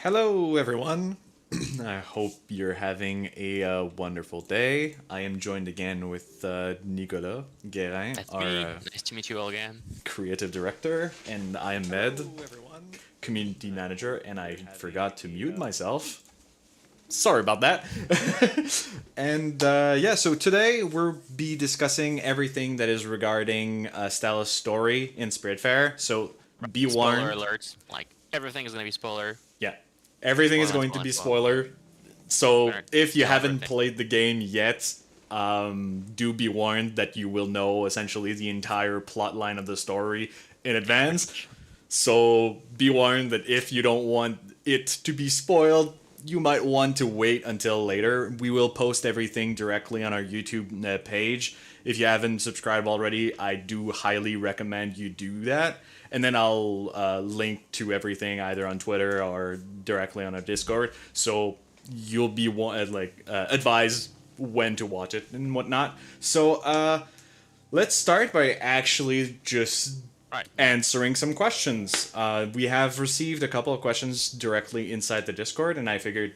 Hello, everyone. I hope you're having a wonderful day. I am joined again with Nicolas Guérin, That's our me. Nice to meet you all again. creative director, and I am Med, Hello, everyone. community manager, and I forgot to mute myself. Sorry about that. And yeah, so today we'll be discussing everything that is regarding Stella's story in Spiritfarer. So be Spoiler warned. alerts. Like everything is gonna be spoiler. Yeah, everything is Spoiler, going to spoiler, be spoiler. spoiler. We're So gonna if you tell haven't everything. played the game yet, do be warned that you will know essentially the entire plot line of the story in Pretty advance. much. So be warned that if you don't want it to be spoiled, you might want to wait until later. We will post everything directly on our YouTube page. If you haven't subscribed already, I do highly recommend you do that. And then I'll link to everything either on Twitter or directly on our Discord. So you'll be advised when to watch it and whatnot. So let's start by actually just Right. answering some questions. We have received a couple of questions directly inside the Discord, and I figured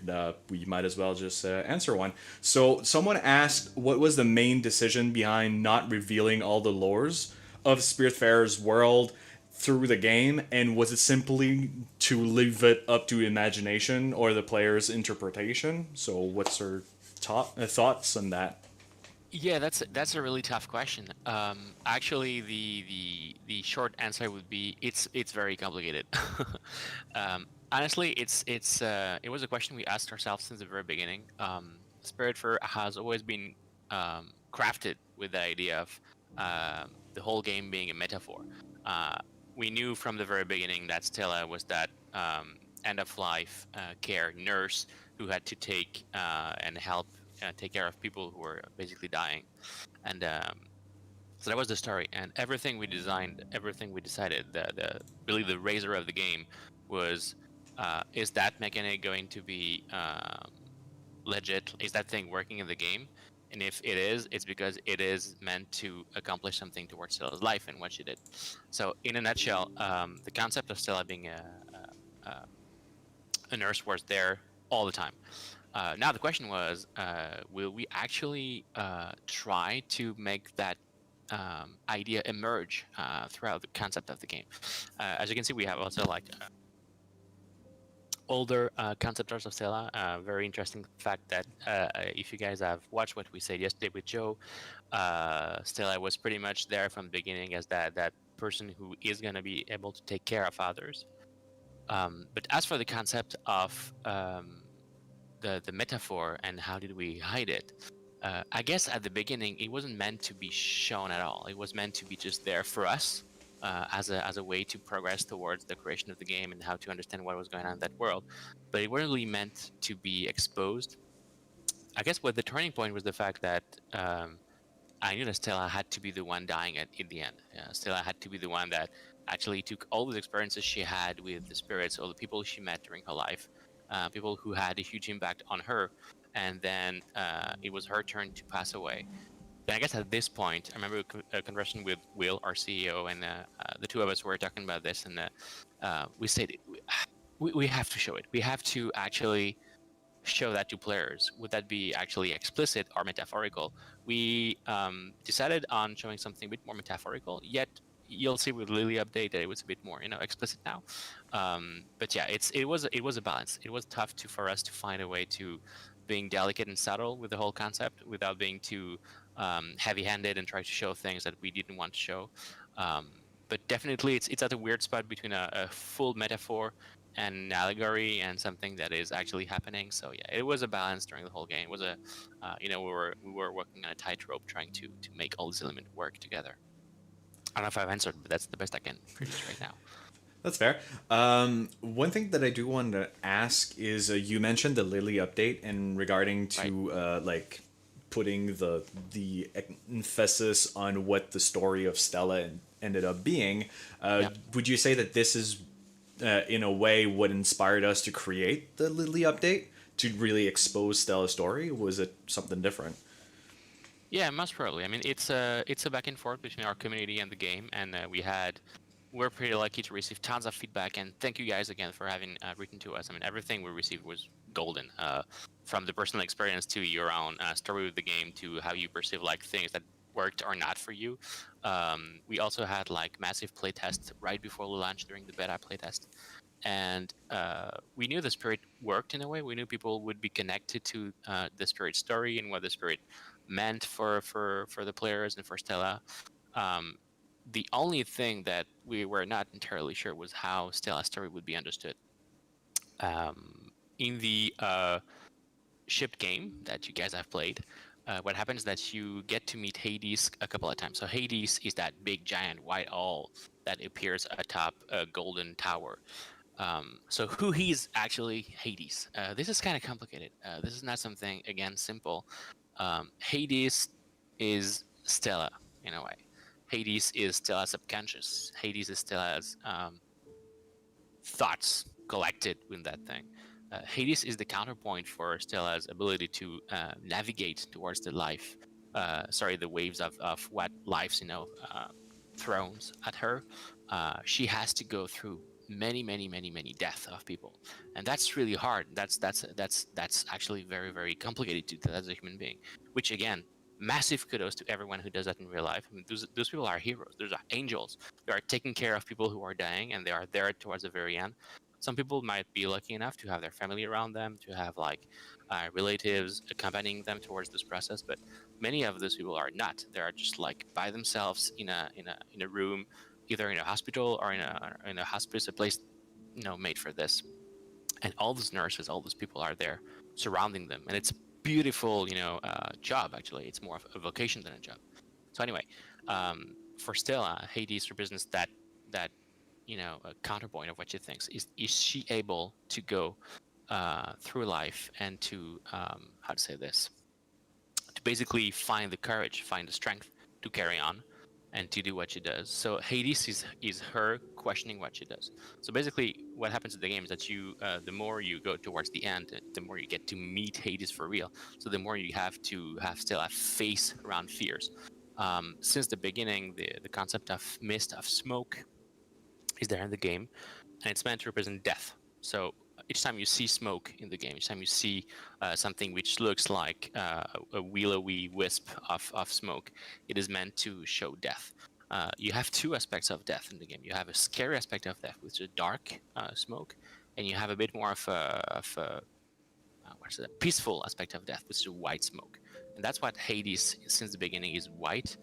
we might as well just answer one. So, someone asked, what was the main decision behind not revealing all the lores of Spiritfarer's world through the game, and was it simply to leave it up to imagination or the player's interpretation? So, what's your thoughts on that? Yeah, that's a really tough question. Actually, the short answer would be it's very complicated. Honestly, it was a question we asked ourselves since the very beginning. Spiritfarer has always been crafted with the idea of the whole game being a metaphor. Uh, we knew from the very beginning that Stella was that end of life care nurse who had to take and help take care of people who were basically dying, and so that was the story. And everything we designed, everything we decided, the really the razor of the game was, is that mechanic going to be legit? Is that thing working in the game? And if it is, it's because it is meant to accomplish something towards Stella's life and what she did. So, in a nutshell, the concept of Stella being a nurse was there all the time. Now the question was, will we actually try to make that idea emerge throughout the concept of the game? As you can see, we have also like older concept arts of Stella. Very interesting fact that if you guys have watched what we said yesterday with Joe, Stella was pretty much there from the beginning as that person who is going to be able to take care of others. But as for the concept of the metaphor and how did we hide it, I guess at the beginning it wasn't meant to be shown at all. It was meant to be just there for us as a way to progress towards the creation of the game and how to understand what was going on in that world. But it wasn't really meant to be exposed. I guess what the turning point was the fact that I knew that Stella had to be the one dying in the end. Stella had to be the one that actually took all those experiences she had with the spirits, all the people she met during her life, people who had a huge impact on her, and then it was her turn to pass away. Then I guess at this point, I remember a conversation with Will, our CEO, and the two of us were talking about this, and we said we have to show it. We have to actually show that to players. Would that be actually explicit or metaphorical? We decided on showing something a bit more metaphorical, yet you'll see with Lily update that it was a bit more explicit now. But yeah, it was a balance. It was tough for us to find a way to being delicate and subtle with the whole concept without being too heavy-handed and try to show things that we didn't want to show. Um, but definitely, it's at a weird spot between a full metaphor and an allegory and something that is actually happening. So yeah, it was a balance during the whole game. It was we were working on a tightrope trying to make all these elements work together. I don't know if I've answered, but that's the best I can produce right now. That's fair. One thing that I do want to ask is you mentioned the Lily update and regarding Right? to like putting the emphasis on what the story of Stella ended up being. Yeah. Would you say that this is in a way what inspired us to create the Lily update to really expose Stella's story? Was it something different? Yeah, most probably. I mean, it's a back and forth between our community and the game, and we had we're pretty lucky to receive tons of feedback, and thank you guys again for having written to us. I mean, everything we received was golden, from the personal experience to your own story with the game to how you perceive like things that worked or not for you. We also had like massive playtests right before we launched during the beta playtest, and we knew the spirit worked in a way. We knew people would be connected to the spirit story and what the spirit meant for the players and for Stella. Um, the only thing that we were not entirely sure was how Stella's story would be understood. In the shipped game that you guys have played, what happens is that you get to meet Hades a couple of times. So Hades is that big giant white owl that appears atop a golden tower. So who he's actually Hades. This is kind of complicated. This is not something, again, simple. Hades is Stella in a way. Hades is Stella's subconscious. Hades is Stella's thoughts collected in that thing. Hades is the counterpoint for Stella's ability to navigate towards the the waves of what life's throws at her. She has to go through many deaths of people, and that's really hard. That's actually very, very complicated to do as a human being. Which again, massive kudos to everyone who does that in real life. I mean, those people are heroes. Those are angels. They are taking care of people who are dying, and they are there towards the very end. Some people might be lucky enough to have their family around them, to have like relatives accompanying them towards this process, but many of those people are not. They are just like by themselves in a room, either in a hospital or in a hospice, a place made for this. And all those nurses, all those people are there surrounding them, and it's beautiful job. Actually, it's more of a vocation than a job. So anyway, for Stella, Hades represents that a counterpoint of what she thinks. Is she able to go through life and to how to say this, to basically find the courage, find the strength to carry on and to do what she does. So Hades is her questioning what she does. So basically what happens in the game is that you the more you go towards the end, the more you get to meet Hades for real. So the more you have to still have face around fears. Since the beginning, the concept of mist, of smoke, is there in the game, and it's meant to represent death. So each time you see smoke in the game, each time you see something which looks like a willowy wisp of smoke, it is meant to show death. You have two aspects of death in the game. You have a scary aspect of death, which is dark smoke, and you have a bit more of a peaceful aspect of death, which is white smoke. And that's what Hades, since the beginning, is white.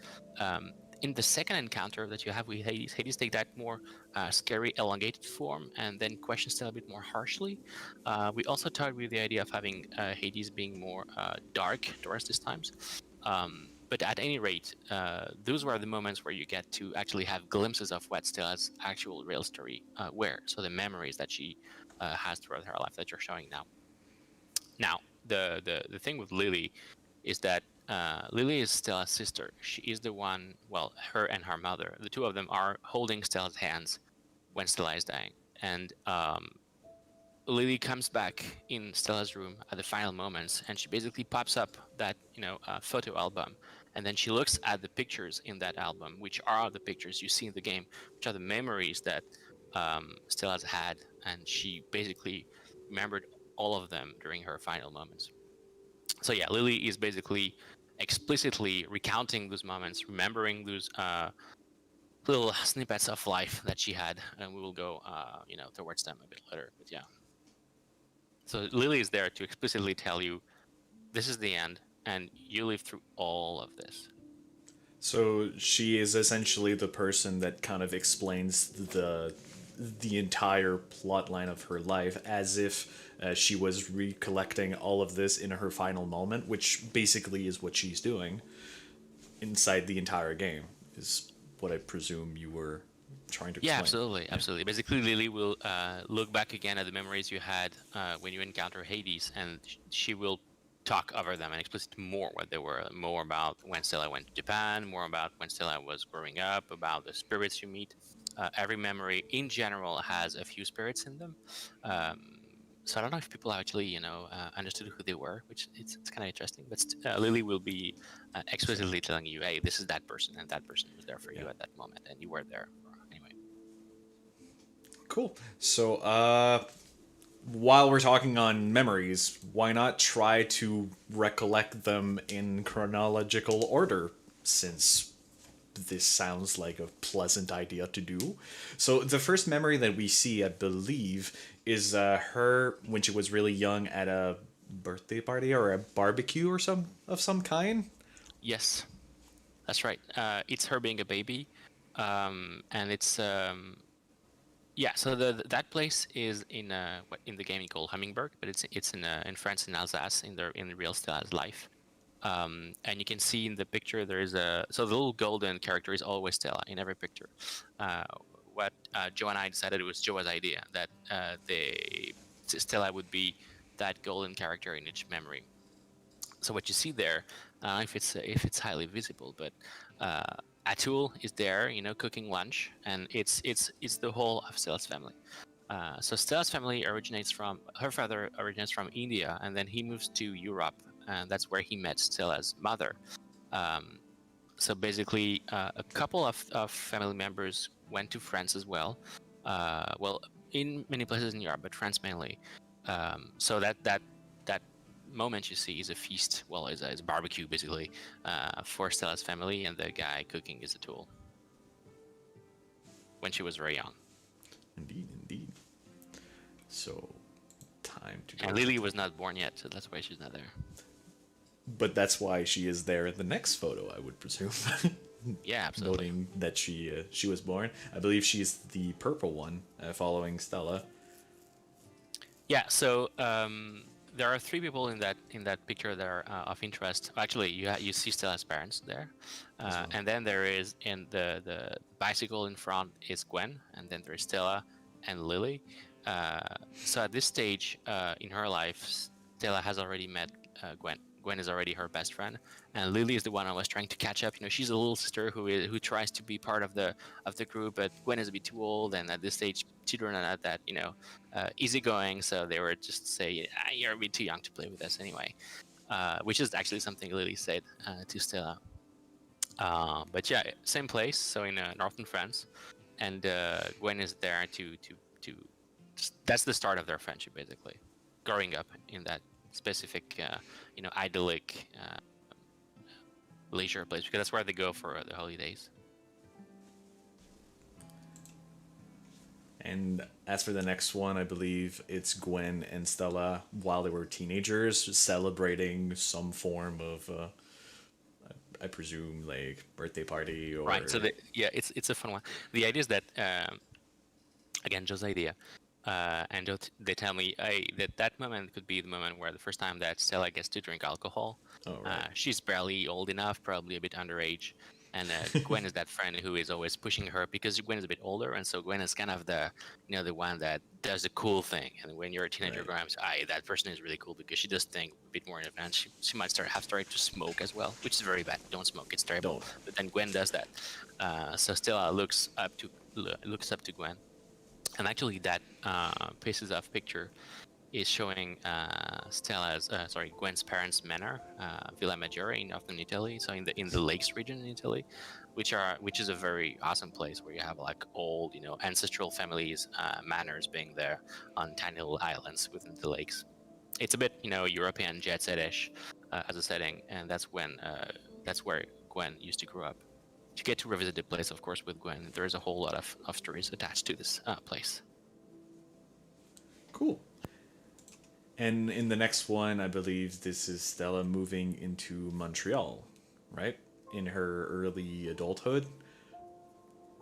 In the second encounter that you have with Hades take that more scary, elongated form and then questions Stella a bit more harshly. We also talked with the idea of having Hades being more dark towards these times. But at any rate, those were the moments where you get to actually have glimpses of what Stella's actual real story were. So the memories that she has throughout her life that you're showing now. Now, the thing with Lily is that Lily is Stella's sister. She is the one, well, her and her mother, the two of them are holding Stella's hands when Stella is dying. And Lily comes back in Stella's room at the final moments, and she basically pops up that photo album, and then she looks at the pictures in that album, which are the pictures you see in the game, which are the memories that Stella's had, and she basically remembered all of them during her final moments. So yeah, Lily is basically explicitly recounting those moments, remembering those little snippets of life that she had, and we will go towards them a bit later. But yeah, so Lily is there to explicitly tell you this is the end, and you live through all of this. So she is essentially the person that kind of explains the entire plot line of her life as if she was recollecting all of this in her final moment, which basically is what she's doing inside the entire game, is what I presume you were trying to explain. Yeah, absolutely. Basically, Lily will look back again at the memories you had when you encounter Hades, and she will talk over them and explicit more what they were, more about when Stella went to Japan, more about when Stella was growing up, about the spirits you meet. Every memory in general has a few spirits in them. So I don't know if people actually, understood who they were, which it's kind of interesting. But Lily will be explicitly telling you, hey, this is that person, and that person was there for you at that moment, and you were there. Anyway. Cool. So, while we're talking on memories, why not try to recollect them in chronological order, since this sounds like a pleasant idea to do. So, the first memory that we see, I believe, is her when she was really young at a birthday party or a barbecue or some kind. Yes, that's right. It's her being a baby, and it's yeah. So that place is in in the game you call Hummingbird, but it's in France, in Alsace, in the real Stella's life. And you can see in the picture there is so the little golden character is always Stella in every picture. Uh, what Joe and I decided, it was Joe's idea that Stella would be that golden character in each memory. So what you see there, if it's highly visible, but Atul is there, cooking lunch, and it's the whole of Stella's family. So Stella's family originates from her father originates from India, and then he moves to Europe, and that's where he met Stella's mother. Um, so basically, a couple of family members went to France as well. Well, in many places in Europe, but France mainly. So that moment you see is a feast. Well, is a barbecue basically for Stella's family, and the guy cooking is a tool when she was very young. Indeed, indeed. So, time to go. And Lily was not born yet, so that's why she's not there. But that's why she is there in the next photo, I would presume. Yeah, absolutely. Noting that she was born. I believe she's the purple one, following Stella. Yeah, so there are three people in that picture that are of interest. Actually, you see Stella's parents there, well. and then there is in the bicycle in front is Gwen, and then there's Stella and Lily. So at this stage in her life, Stella has already met Gwen. Gwen is already her best friend, and Lily is the one I was trying to catch up. She's a little sister who tries to be part of the group, but Gwen is a bit too old, and at this stage, children are not that easygoing. So they were just say, "You're a bit too young to play with us anyway," which is actually something Lily said to Stella. But yeah, same place, so in northern France, and Gwen is there to that's the start of their friendship, basically, growing up in that specific idyllic leisure place, because that's where they go for the holidays. And as for the next one, I believe it's Gwen and Stella while they were teenagers, celebrating some form of, I presume, like birthday party or. Right. So it's a fun one. The idea is that again, Joe's idea. And they tell me that moment could be the moment where the first time that Stella gets to drink alcohol. Oh, right. She's barely old enough, probably a bit underage. And Gwen is that friend who is always pushing her, because Gwen is a bit older, and so Gwen is kind of the one that does the cool thing. And when you're a teenager, Right. that person is really cool because she does think a bit more in advance. She might have started to smoke as well, which is very bad. Don't smoke; it's terrible. Don't. But then Gwen does that. So Stella looks up to Gwen. And actually, that pieces of picture is showing Gwen's parents' manor, Villa Maggiore in northern Italy, so in the lakes region in Italy, which is a very awesome place where you have like old, ancestral families, manors being there on tiny little islands within the lakes. It's a bit, European jet set-ish as a setting, and that's where Gwen used to grow up. To get to revisit the place, of course, with Gwen, there's a whole lot of stories attached to this place. Cool. And in the next one, I believe this is Stella moving into Montreal, right? In her early adulthood.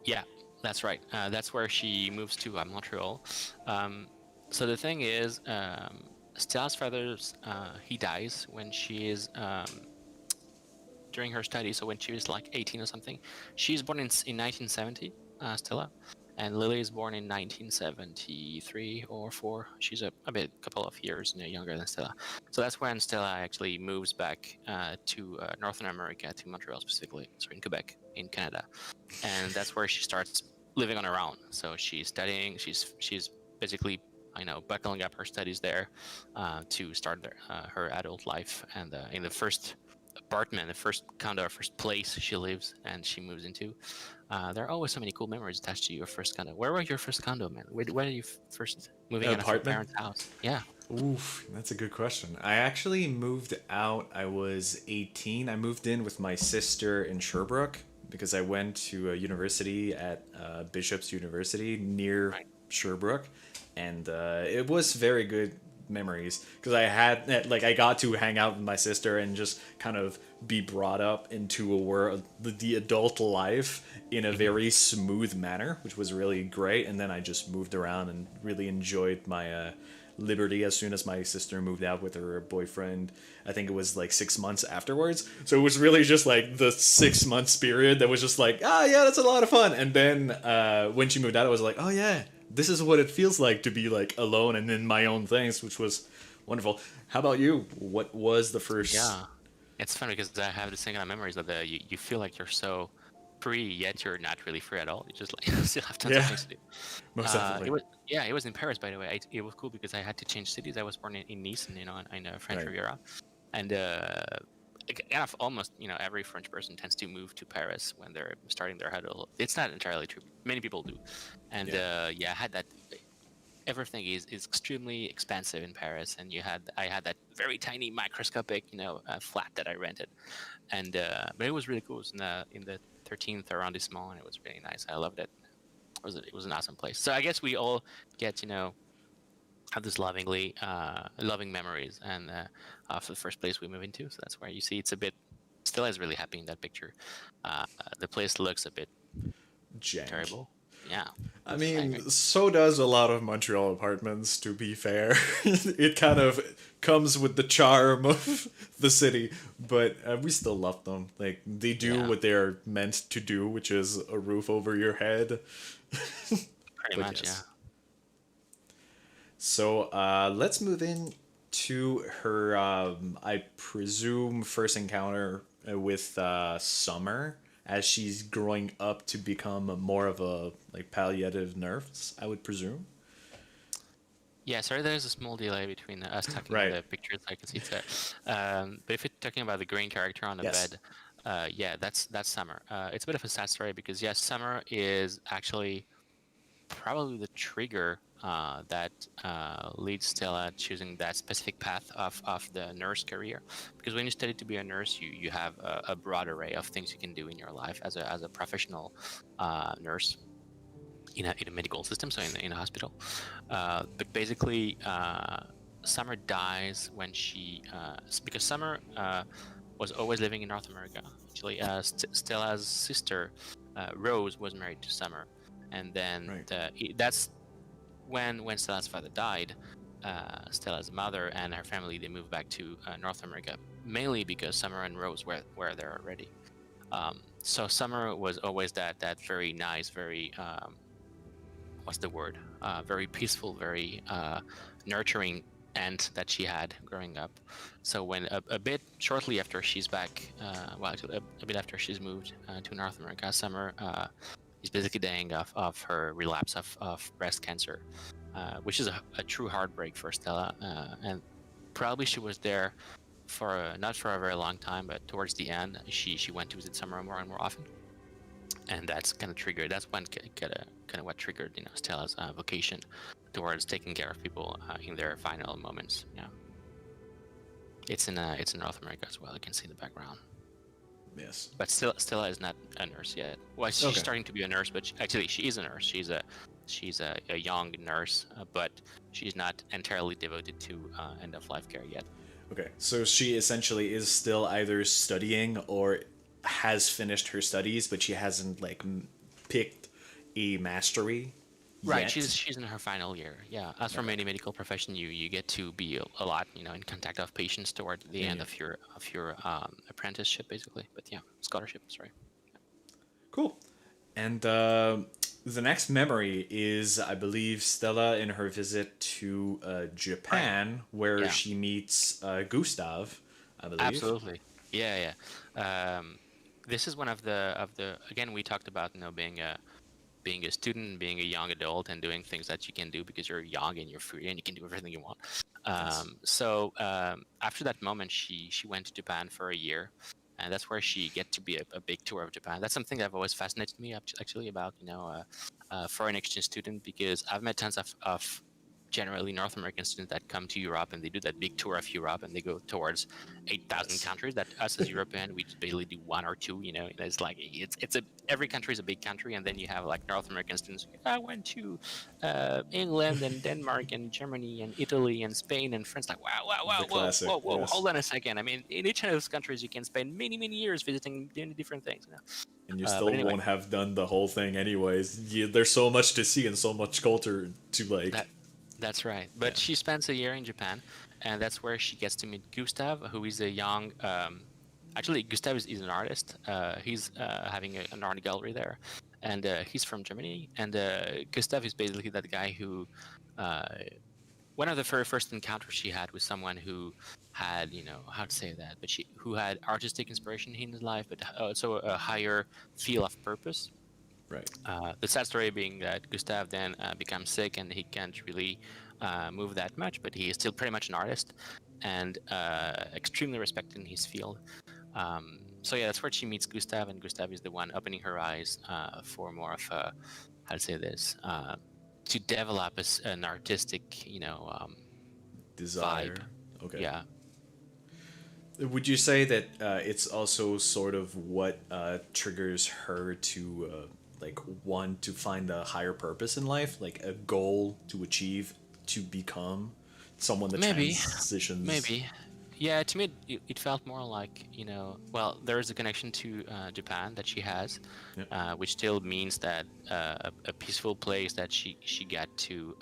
Yeah, that's right. That's where she moves to Montreal. So the thing is, Stella's father, he dies when she is during her studies, so when she was like 18 or something. She's born in 1970, Stella, and Lily is born in 1973 or 4. She's a couple of years younger than Stella. So that's when Stella actually moves back to Northern America, to Montreal specifically, so in Quebec, in Canada, and that's where she starts living on her own. So she's studying. She's basically buckling up her studies there to start her adult life. And in the first apartment, the first condo, first place she lives and she moves into. There are always so many cool memories attached to your first condo. Where was your first condo, man? Where did you first moving out of your Apartment? parents' house? Yeah. Oof, that's a good question. I actually moved out. I was 18. I moved in with my sister in Sherbrooke because I went to a university at Bishop's University near Right. Sherbrooke, and it was very good memories because I had like I got to hang out with my sister and just kind of be brought up into a world, the adult life in a Hmm. very smooth manner, which was really great. And then I just moved around and really enjoyed my liberty as soon as my sister moved out with her boyfriend. I think it was like 6 months afterwards. So it was really just like the 6 months period that was just like, ah, yeah, that's a lot of fun. And then when she moved out, I was like, oh yeah, this is what it feels like to be like alone and in my own things, which was wonderful. How about you? What was the first? Yeah. It's funny because I have the same kind of memories of you feel like you're so free, yet you're not really free at all. You just like still have tons of Yeah, things to do. most definitely. It was in Paris, by the way. It was cool because I had to change cities. I was born in Nice, and in French Right. Riviera, and kind of almost every French person tends to move to Paris when they're starting their adult. It's not entirely true. Many people do, and Yeah. yeah, I had that. Everything is extremely expensive in Paris, and I had that very tiny microscopic flat that I rented, and but it was really cool. It was in the 13th arrondissement, and it was really nice. I loved it. It was an awesome place. So I guess we all get have this loving memories and of the first place we move into. So that's where you see it's a bit. Stella is really happy in that picture. The place looks a bit Jank. terrible. Yeah, I it's mean, angry. so does a lot of Montreal apartments, to be fair. It kind of comes with the charm of the city, but we still love them. Like, they do Yeah, what they're meant to do, which is a roof over your head. pretty But much. Yeah. yes. So let's move in to her, I presume, first encounter with Summer as she's growing up to become more of a like palliative nurse, I would presume. Yeah, sorry, there's a small delay between us talking and Right. the pictures. I can see it's there. But if you're talking about the green character on the Yes. bed, yeah, that's Summer. It's a bit of a sad story because yes, Summer is actually probably the trigger that leads Stella choosing that specific path of the nurse career. Because when you study to be a nurse, you have a broad array of things you can do in your life as a professional nurse in a medical system, so in a hospital. But basically, Summer dies when because Summer was always living in North America. Actually, Stella's sister Rose was married to Summer, and then Right. that's when Stella's father died. Stella's mother and her family they moved back to North America, mainly because Summer and Rose were there already. So Summer was always that very nice, very what's the word? Very peaceful, very nurturing aunt that she had growing up. So when a bit shortly after she's back, well, actually a bit after she's moved to North America, Summer is basically dying of her relapse of breast cancer, which is a true heartbreak for Stella. And probably she was there for not for a very long time, but towards the end, she went to visit Summer more and more often, and that's kind of triggered. That's when kind of what triggered Stella's vocation towards taking care of people in their final moments. Yeah, it's in North America as well. You can see in the background. Yes. But Stella is not a nurse yet. Well, she's Okay. starting to be a nurse, but actually she is a nurse. She's a young nurse, but she's not entirely devoted to end of life care yet. Okay. So she essentially is still either studying or has finished her studies, but she hasn't like picked a mastery Right, yet. she's in her final year. Yeah, as for Okay. many medical profession, you get to be a lot, in contact of patients toward the Yeah. end Yeah. of your apprenticeship, basically. But yeah, scholarship. Sorry. Cool. And the next memory is, I believe, Stella in her visit to Right. Japan, where Yeah. she meets Gustav, I believe. Absolutely. Yeah, yeah. This is one of the again we talked about being a student, being a young adult, and doing things that you can do because you're young and you're free and you can do everything you want. Yes. After that moment, she went to Japan for a year, and that's where she get to be a big tour of Japan. That's something that always fascinated me actually about foreign exchange student, because I've met tons of generally North American students that come to Europe and they do that big tour of Europe and they go towards 8,000 Yes. countries. That us as European, we just basically do one or two. It's like every country is a big country, and then you have like North American students. I went to England and Denmark and Germany and Italy and Spain and France. Like wow, wow, The wow, whoa, classic. whoa, whoa. Yes. Hold on a second. I mean, in each of those countries, you can spend many, many years visiting many different things. And you But still anyway, won't have done the whole thing anyways. There's so much to see and so much culture to that like. that's right. Yeah. But she spends a year in Japan, and that's where she gets to meet Gustav, who is a young. Actually, Gustav is an artist. He's having an art gallery there, and he's from Germany. And Gustav is basically that guy who, uh, one of the very first encounters she had with someone who had, how to say that, but who had artistic inspiration in his life, but also a higher feel of purpose. Right. The sad story being that Gustav then becomes sick and he can't really move that much, but he is still pretty much an artist and extremely respected in his field. So yeah, that's where she meets Gustav, and Gustav is the one opening her eyes for more of a, how to say this, to develop an artistic, Desire. vibe. Okay. Yeah. Would you say that it's also sort of what triggers her to like want to find a higher purpose in life, like a goal to achieve, to become someone that Maybe, transitions? maybe. Yeah, to me, it felt more like, well, there is a connection to Japan that she has, Yeah. which still means that a peaceful place that she got to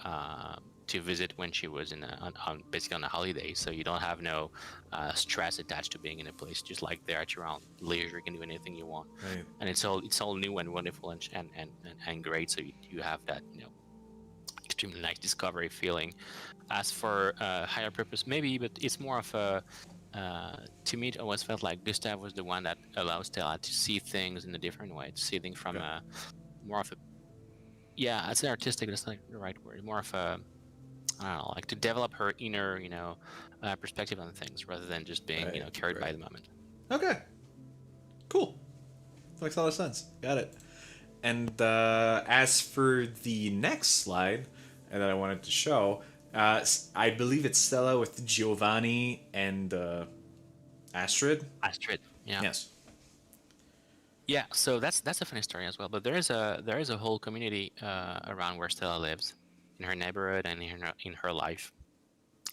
visit when she was on basically on a holiday. So you don't have no stress attached to being in a place. Just like there at your own leisure, you can do anything you want, Right. and it's all new and wonderful and great. So you have that extremely nice discovery feeling. As for higher purpose, maybe, but it's more of a. To me, it always felt like Gustav was the one that allows Stella to see things in a different way, to see things from Okay. a more of a, yeah, I'd say artistic. That's not the right word. More of a, I don't know, like to develop her inner, perspective on things rather than just being, Right. carried Right. by the moment. Okay. Cool. Makes a lot of sense. Got it. And as for the next slide that I wanted to show, I believe it's Stella with Giovanni and Astrid. Astrid, yeah. Yes. Yeah, so that's a funny story as well. But there is a whole community around where Stella lives, in her neighborhood and in her life.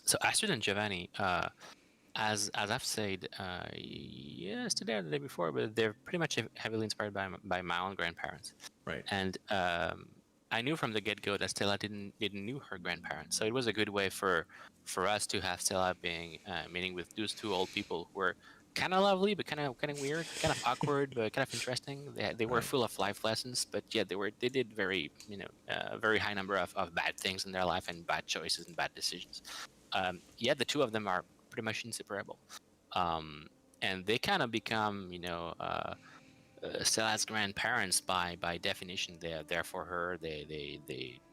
So Astrid and Giovanni, as I've said yesterday or the day before, but they're pretty much heavily inspired by my own grandparents. Right. And I knew from the get-go that Stella didn't knew her grandparents, so it was a good way for us to have Stella being meeting with those two old people who were kind of lovely, but kind of weird, kind of awkward, but kind of interesting. They were Right. full of life lessons, but yeah, they did very very high number of bad things in their life and bad choices and bad decisions. Yet the two of them are pretty much inseparable, and they kind of become Stella's grandparents by definition. They're there for her.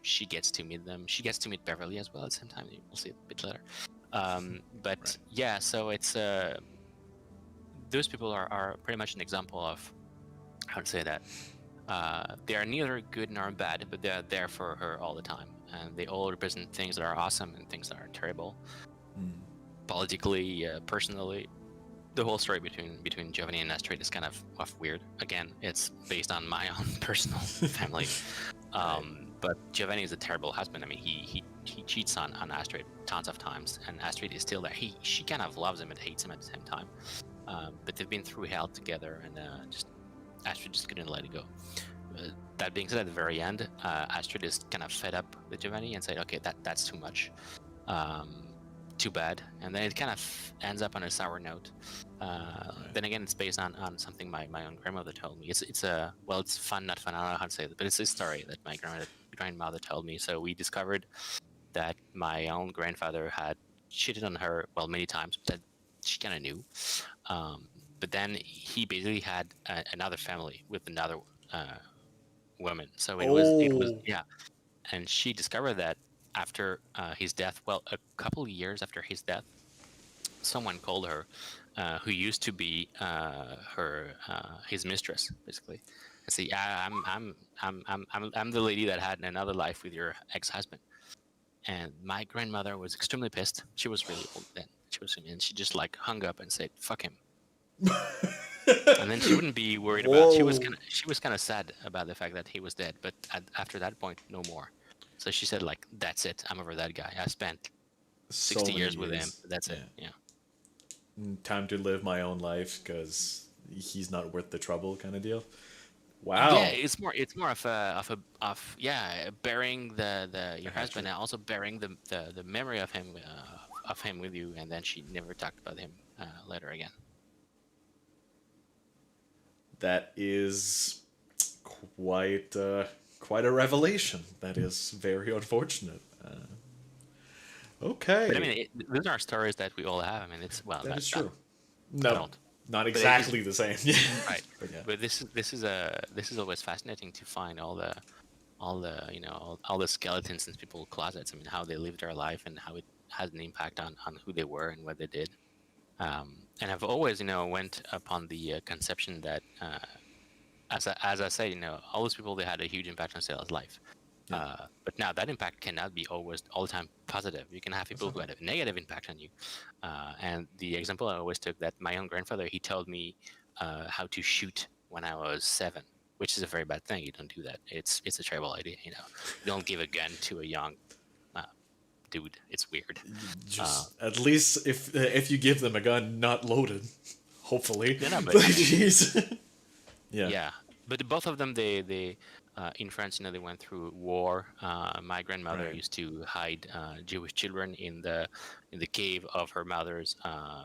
She gets to meet them. She gets to meet Beverly as well at the same time. We'll see it a bit later. But Right. yeah, so it's those people are pretty much an example of how to say that. They are neither good nor bad, but they're there for her all the time, and they all represent things that are awesome and things that are terrible, politically, personally. The whole story between Giovanni and Astrid is kind of weird. Again, it's based on my own personal family. But Giovanni is a terrible husband. I mean, he cheats on Astrid tons of times, and Astrid is still there. She kind of loves him and hates him at the same time. But they've been through hell together, and Astrid just couldn't let it go. That being said, at the very end, Astrid is kind of fed up with Giovanni and said, "Okay, that's too much. Too bad." And then it kind of ends up on a sour note. Then again, it's based on something my own grandmother told me. It's fun, not fun. I don't know how to say it, but it's a story that my grandmother told me. So we discovered that my own grandfather had cheated on her, well, many times, but that she kind of knew. But then he basically had another family with another woman. So it was Oh. yeah, and she discovered that after his death, well, a couple of years after his death, someone called her, who used to be his mistress, basically. And say, yeah, I'm the lady that had another life with your ex-husband. And my grandmother was extremely pissed. She was really old then. And she just like hung up and said, "Fuck him." And then she wouldn't be worried about. Whoa. She was kind of sad about the fact that he was dead. But after that point, no more. So she said, like, "That's it. I'm over that guy. I spent So 60 many years with him. years. That's Yeah. it." Yeah. Time to live my own life because he's not worth the trouble, kind of deal. Yeah, Wow. it's more of yeah, burying the I your got husband you. and also burying the memory of him with you, and then she never talked about him later again. That is quite quite a revelation. That is very unfortunate. But I Okay, mean, those are stories that we all have. I mean, it's well, that is not true. I No, don't, not but it's exactly the same. Yeah, right. but yeah, But this is always fascinating to find all the all the skeletons in people's closets. I mean, how they lived their life and how it has an impact on who they were and what they did. And I've always went upon the conception that as I said, all those people, they had a huge impact on Stella's life. yeah. But now that impact cannot be always all the time positive. You can have That's people not who bad. had a negative impact on you. And the example I always took, that my own grandfather, he told me how to shoot when I was 7, which is a very bad thing. You don't do that. It's a terrible idea. You don't give a gun to a young uh, dude. It's weird. Uh, Just at least if you give them a gun not loaded, hopefully. no, no, but But I mean, jeez. Yeah. yeah, but both of them, they in France, they went through war. My grandmother Right. used to hide Jewish children in the cave of her mother's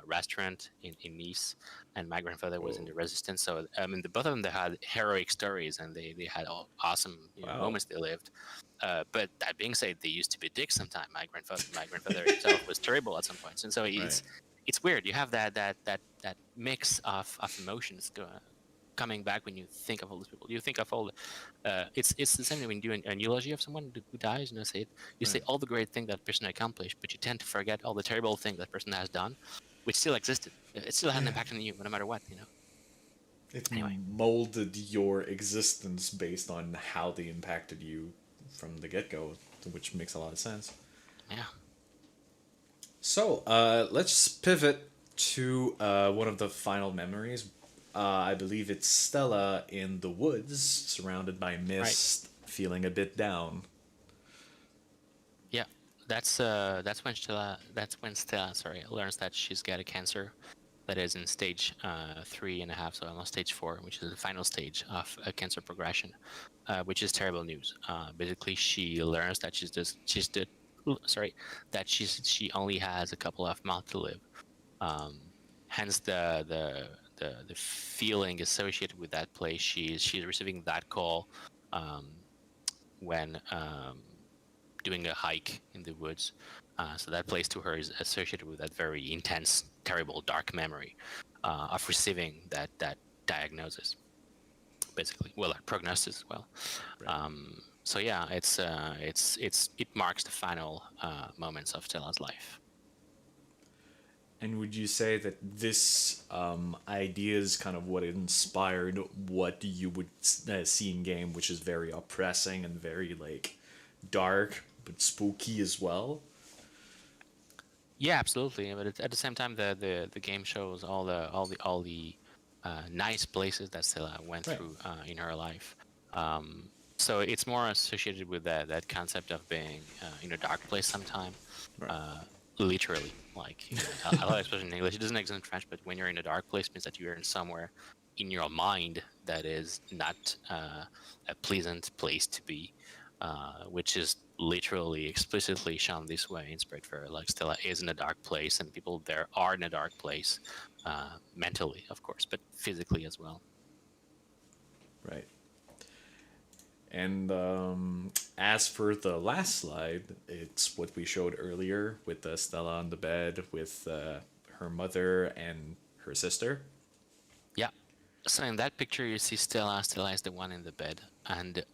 restaurant in Nice, and my grandfather was in Whoa. the resistance. So I mean, both of them, they had heroic stories, and they had awesome Wow. moments they lived. But that being said, they used to be dicks sometimes. My grandfather himself was terrible at some points, and so Right. it's weird. You have that mix of emotions coming back when you think of all these people. You think of all it's the same when you do an eulogy of someone who dies. You say Right. all the great thing that person accomplished, but you tend to forget all the terrible thing that person has done, which still existed. It still had an Yeah. impact on you, no matter what. It Anyway, molded your existence based on how they impacted you from the get go, which makes a lot of sense. yeah. So, let's pivot to one of the final memories. I believe it's Stella in the woods, surrounded by Right. mist, feeling a bit down. Yeah. That's when Stella, sorry, learns that she's got a cancer that is in stage 3.5, so almost stage 4, which is the final stage of a cancer progression, which is terrible news. Basically, she learns that she only has a couple of months to live. Um, Hence the feeling associated with that place. She's receiving that call um, when doing a hike in the woods. So that place to her is associated with that very intense, terrible, dark memory of receiving that diagnosis, basically. Well, that prognosis as well. Right. So yeah, it marks the final moments of Stella's life. And would you say that this idea is kind of what inspired what you would see in game, which is very oppressing and very like dark but spooky as well? Yeah, absolutely. But at the same time, the game shows all the nice places that Stella went Right. through in her life. So it's more associated with that concept of being in a dark place sometime. Right. Uh, Literally, like I love expression in English. It doesn't exist in French, but when you're in a dark place, means that you're in somewhere in your mind that is not a pleasant place to be, which is literally explicitly shown this way in Spiritfarer. Like Stella is in a dark place, and people there are in a dark place, mentally, of course, but physically as well. Right. And as for the last slide, it's what we showed earlier with Stella on the bed with her mother and her sister. Yeah. So in that picture, you see Stella. Stella is the one in the bed, and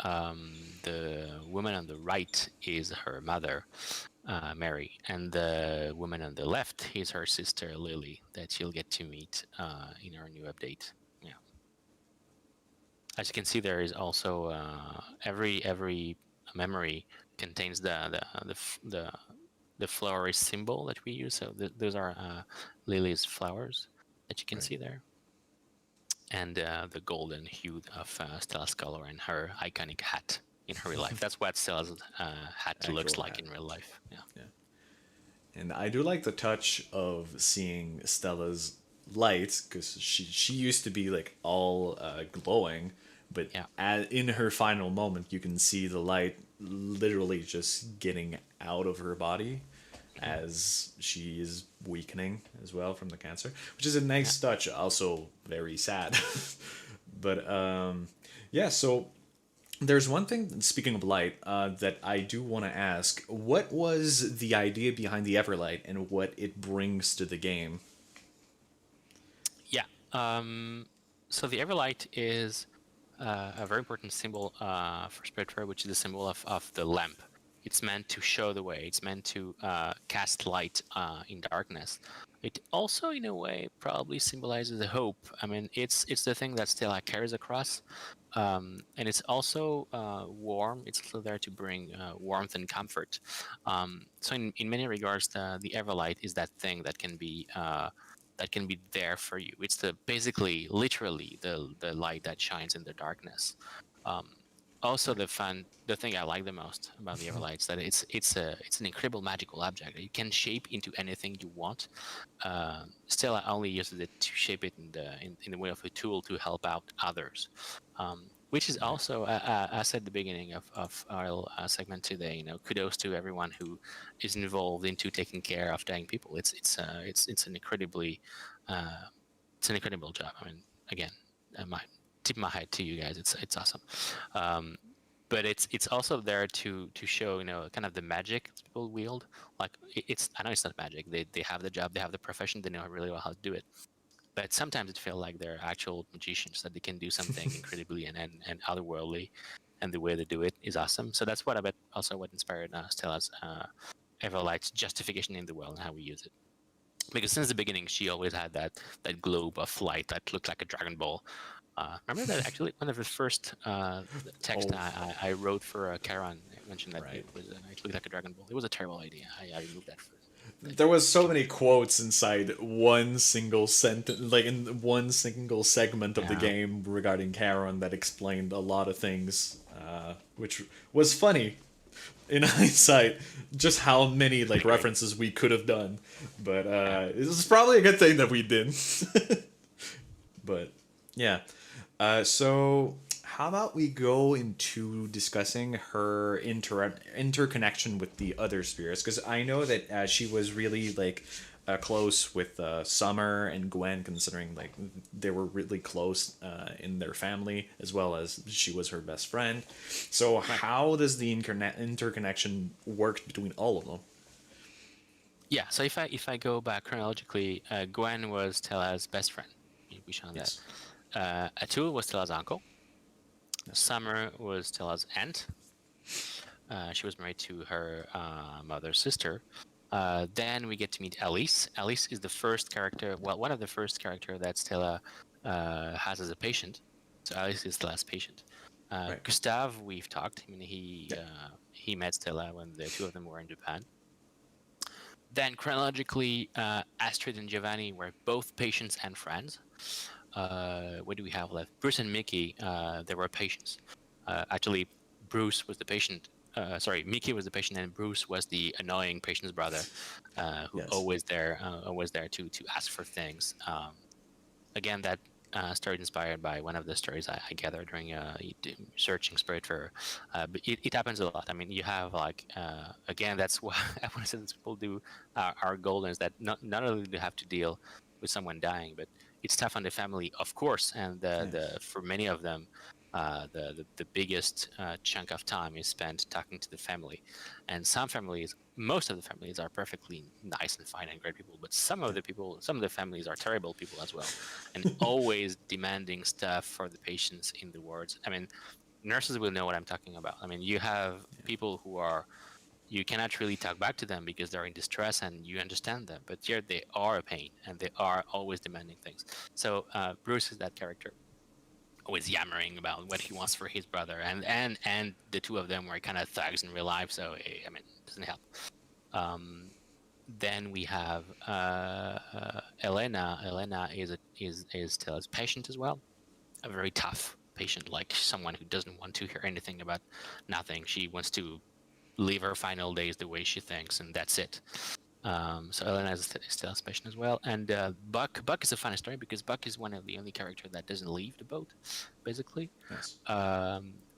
the woman on the right is her mother, Mary, and the woman on the left is her sister Lily, that you'll get to meet in our new update. Yeah, as you can see, there is also every memory contains the flowery symbol that we use. So those are Lily's flowers that you can Right. see there, and the golden hue of Stella's color and her iconic hat in her real life. That's what Stella's hat looks Actual like hat. in real life. Yeah. Yeah. And I do like the touch of seeing Stella's light because she used to be like all glowing, but Yeah. in her final moment, you can see the light literally just getting out of her body Mhm. as she is weakening as well from the cancer, which is a Yeah. nice touch. Also very sad, but yeah. So there's one thing, speaking of light, that I do want to ask. What was the idea behind the Everlight and what it brings to the game? Yeah. So the everlight is a very important symbol for Spiritfarer, which is the symbol of the lamp. It's meant to show the way. It's meant to cast light in darkness. It also, in a way, probably symbolizes the hope. I mean, it's the thing that Stella carries across, and it's also warm. It's also there to bring warmth and comfort. So, in many regards, the everlight is that thing that can be there for you. It's the basically, literally, the light that shines in the darkness. Um, Also, the thing I like the most about the Everlight is that it's an incredible magical object. You can shape into anything you want. Stella only uses it to shape it in the way of a tool to help out others, which is Right. also, I said at the beginning of our segment today. Kudos to everyone who is involved into taking care of dying people. It's an incredibly uh, it's an incredible job. I mean, again, my tip my hat to you guys. It's awesome. Um, but it's also there to show kind of the magic that people wield. Like it's I know it's not magic. They have the job, they have the profession, they know really well how to do it. But sometimes it feels like they're actual magicians, that they can do something incredibly and otherworldly, and the way they do it is awesome. So that's what I bet also what inspired Stella's Everlight's justification in the world and how we use it. Because since the beginning, she always had that globe of light that looked like a Dragon Ball. Remember that actually one of the first text Oh, I wrote for Charon mentioned that right. it was actually like a Dragon Ball. It was a terrible idea. I removed that for that. There was so many quotes inside one single sentence, like in one single segment of the Yeah, game regarding Charon that explained a lot of things, which was funny in hindsight. Just how many like pretty great. references we could have done, but Yeah. it was probably a good thing that we didn't. But yeah. So how about we go into discussing her interconnection with the other spirits? Because I know that she was really like close with Summer and Gwen, considering like they were really close in their family, as well as she was her best friend. So Right. how does the interconnection work between all of them? Yeah. So if I go back chronologically, Gwen was Stella's best friend. We found that. Yes. Atul was Stella's uncle. Yes. Summer was Stella's aunt. She was married to her mother's sister. Then we get to meet Elise. Elise is the first character, well, one of the first character that Stella has as a patient. So Elise is the last patient. Right. Gustave, we've talked. I mean, Yeah. he met Stella when the two of them were in Japan. Then chronologically, Astrid and Giovanni were both patients and friends. What do we have left? Bruce and Mickey, they were patients. Actually, Bruce was the patient. Sorry, Mickey was the patient, and Bruce was the annoying patient's brother, who Yes. always there to ask for things. Again, that story is inspired by one of the stories I gathered during searching Spiritfarer. But it happens a lot. I mean, you have like again, that's why I want to say that people do our goal is that not only do they have to deal with someone dying, but it's tough on the family, of course, and Yeah. the for many of them. The biggest chunk of time is spent talking to the family, and most of the families are perfectly nice and fine and great people, but some of the families are terrible people as well, and always demanding stuff for the patients in the wards. I mean, nurses will know what I'm talking about. I mean, you have people who are, you cannot really talk back to them because they're in distress and you understand them, but here they are a pain and they are always demanding things. So Bruce is that character, always yammering about what he wants for his brother, and the two of them were kind of thugs in real life, so I mean, it doesn't help. Then we have Elena. Elena is still a patient as well, a very tough patient, like someone who doesn't want to hear anything about nothing. She wants to live her final days the way she thinks, and that's it. So Elena is still a patient as well. And Buck is a funny story because Buck is one of the only characters that doesn't leave the boat, basically. Yes.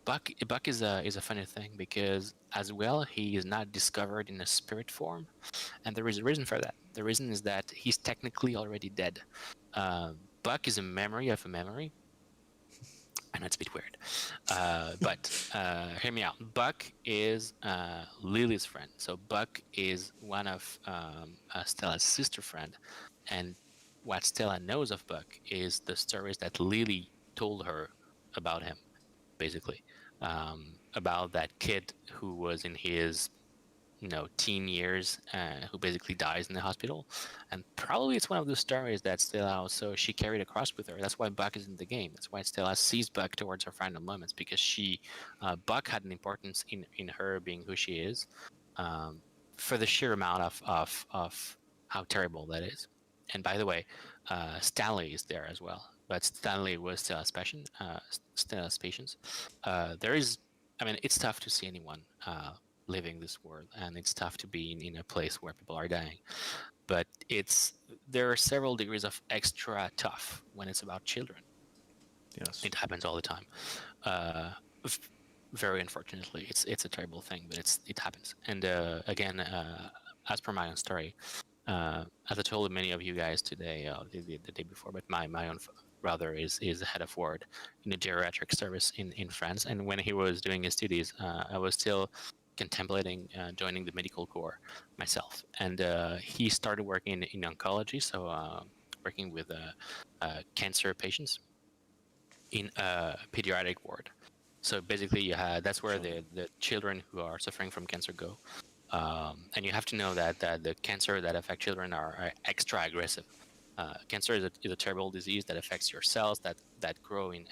Buck is a funny thing because as well he is not discovered in a spirit form, and there is a reason for that. The reason is that he's technically already dead. Buck is a memory of a memory. I know it's a bit weird, but hear me out. Buck is Lily's friend. So Buck is one of Stella's sister friend, and what Stella knows of Buck is the stories that Lily told her about him, basically, about that kid who was in his teen years, who basically dies in the hospital. And probably it's one of those stories that Stella also she carried across with her. That's why Buck is in the game. That's why Stella sees Buck towards her final moments, because Buck had an importance in her being who she is, for the sheer amount of how terrible that is. And by the way, Stanley is there as well, but Stanley was Stella's patient. There is, I mean, it's tough to see anyone living this world, and it's tough to be in a place where people are dying, but there are several degrees of extra tough when it's about children. Yes. It happens all the time. Very unfortunately, it's a terrible thing, but it happens. And again, as per my own story, as I told many of you guys today, the day before, but my own brother is head of ward in a geriatric service in France, and when he was doing his studies, I was still contemplating joining the medical corps myself, and he started working in oncology, so working with cancer patients in a pediatric ward. So basically, that's where the children who are suffering from cancer go. And you have to know that the cancer that affect children are extra aggressive. Cancer is a terrible disease that affects your cells that grow and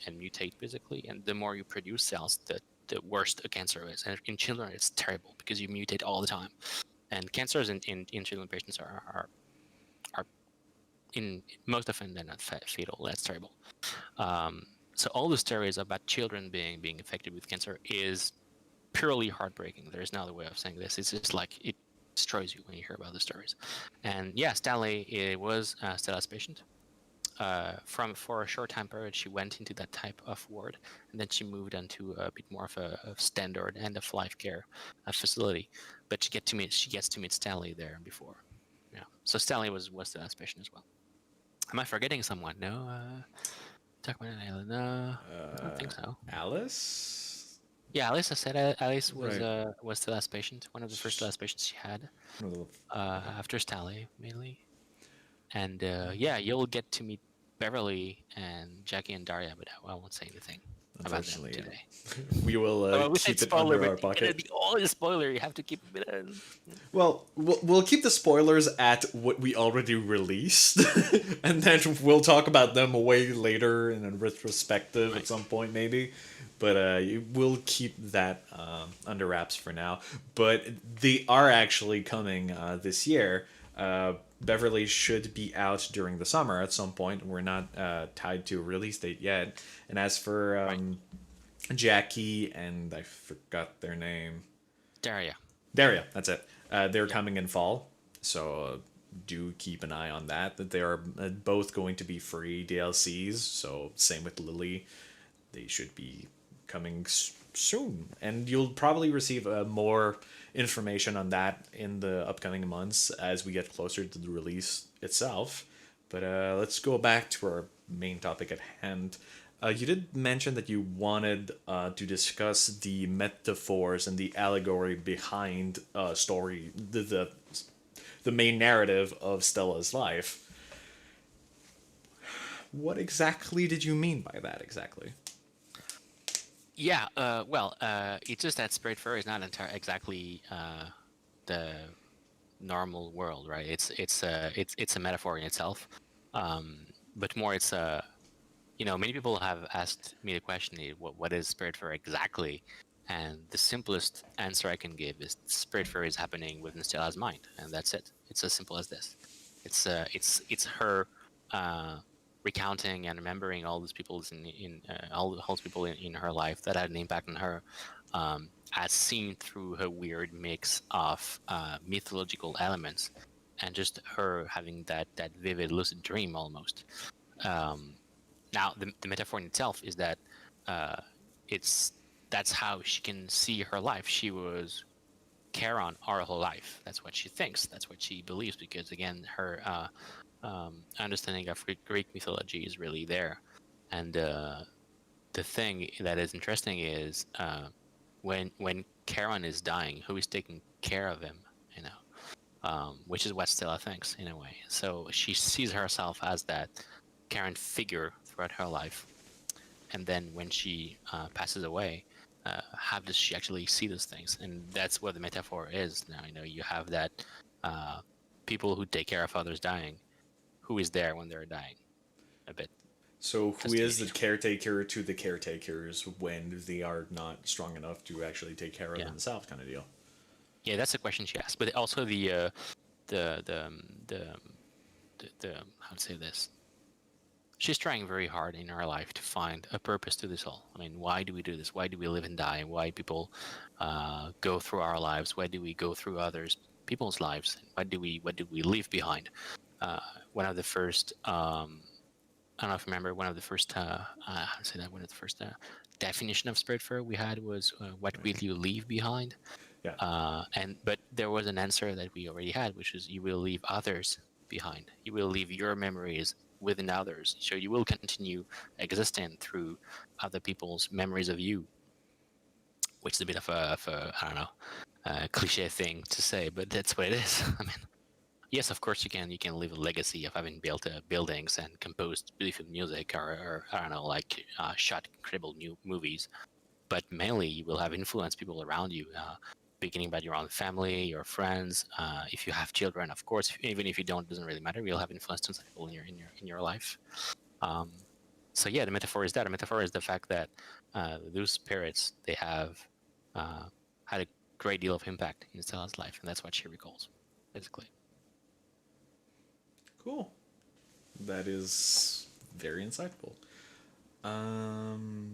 mutate, basically. And the more you produce cells, the worse a cancer is. And in children, it's terrible because you mutate all the time. And cancers in children patients are in most often they're not fatal. That's terrible. So all the stories about children being affected with cancer is purely heartbreaking. There's no other way of saying this. It's just like it destroys you when you hear about the stories. And yeah, Stanley was Stella's patient. For a short time period, she went into that type of ward, and then she moved into a bit more of a standard end of life care facility. But she gets to meet Stanley there before. Yeah. So Stanley was Stella's patient as well. Am I forgetting someone? No. Talk about it. No, I don't think so. Alice? Yeah, Alice. I said Alice was Right. was the last patient, one of the first last patients she had, after Stanley mainly. And yeah, you'll get to meet Beverly and Jackie and Daria, but I won't say anything about them Unfortunately, today. we will We keep said it spoiler, under but our it'll pocket. be all a spoiler. You have to keep it. Well, we'll keep the spoilers at what we already released, and then we'll talk about them way later in a retrospective at some point, maybe. But we'll keep that under wraps for now. But they are actually coming this year. Beverly should be out during the summer at some point. We're not tied to a release date yet. And as for Jackie and I forgot their name. Daria. Daria, that's it. They're coming in fall, so do keep an eye on that. That they are both going to be free DLCs. So same with Lily, they should be coming soon, and you'll probably receive more information on that in the upcoming months as we get closer to the release itself. But let's go back to our main topic at hand. You did mention that you wanted to discuss the metaphors and the allegory behind story, the main narrative of Stella's life. What exactly did you mean by that exactly? Yeah, well, it's just that Spiritfarer is not exactly the normal world, right? It's a metaphor in itself, but more it's a many people have asked me the question, what is Spiritfarer exactly? And the simplest answer I can give is Spiritfarer is happening within Stella's mind, and that's it. It's as simple as this. It's her uh, recounting and remembering all these people all those people in her life that had an impact on her, as seen through her weird mix of mythological elements, and just her having that vivid lucid dream almost. Um, Now, the metaphor in itself is that uh, it's that's how she can see her life. She was Charon our whole life. That's what she thinks. That's what she believes. Because again, her understanding of Greek mythology is really there. And the thing that is interesting is when Charon is dying, who is taking care of him? You know, which is what Stella thinks in a way. So she sees herself as that Karen figure throughout her life, and then when she passes away, how does she actually see those things? And that's what the metaphor is. Now you have that people who take care of others dying, who is there when they're dying, a bit So, who is the fastidious. caretaker to the caretakers when they are not strong enough to actually take care of Yeah, themselves, kind of deal? yeah, that's the question she asked. But also the the the how to say this, she's trying very hard in her life to find a purpose to this all. I mean, why do we do this? Why do we live and die? Why people go through our lives? Why do we go through others people's lives? What do we leave behind? Uh, One of the first I don't know if you remember one of the first how to say that one of the first definition of Spiritfarer we had was what will you leave behind? Yeah. And but there was an answer that we already had, which is you will leave others behind. You will leave your memories within others. So you will continue existing through other people's memories of you, which is a bit of a I don't know, cliche thing to say, but that's what it is. I mean, yes, of course you can leave a legacy of having built buildings and composed beautiful music, or I don't know, like shot incredible new movies, but mainly you will have influenced people around you, beginning by your own family, your friends. If you have children, of course, even if you don't, it doesn't really matter. You'll have influenced some people in your life. Um, so yeah, the metaphor is that. A metaphor is the fact that those spirits they have uh, had a great deal of impact in Stella's life, and that's what she recalls, basically. Cool. That is very insightful. Um,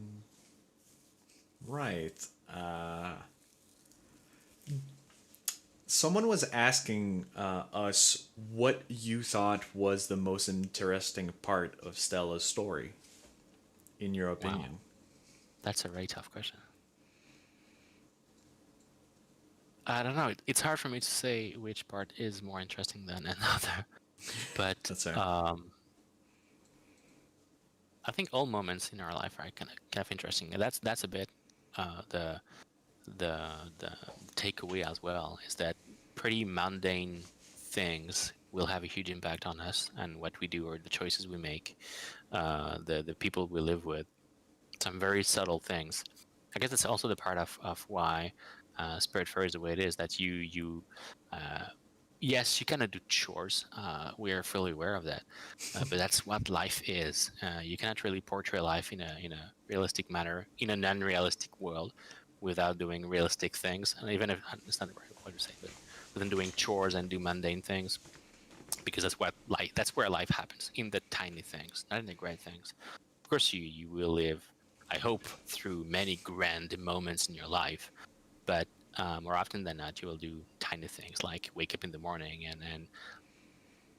right. Someone was asking us what you thought was the most interesting part of Stella's story, in your Wow, opinion. that's a very tough question. I don't know. It's hard for me to say which part is more interesting than another, but That's fair. I think all moments in our life are kind of interesting. And that's a bit the the the takeaway as well is that pretty mundane things will have a huge impact on us and what we do or the choices we make, the people we live with. Some very subtle things. I guess that's also the part of why Spiritfarer is the way it is. That uh, yes, you kind of do chores. We're fully aware of that, but that's what life is. You cannot really portray life in a realistic manner in an unrealistic world without doing realistic things. And even if it's not the right way to say, but within doing chores and do mundane things, because that's where life happens in the tiny things, not in the great things. Of course, you will live, I hope, through many grand moments in your life, but more often than not, you will do tiny things like wake up in the morning and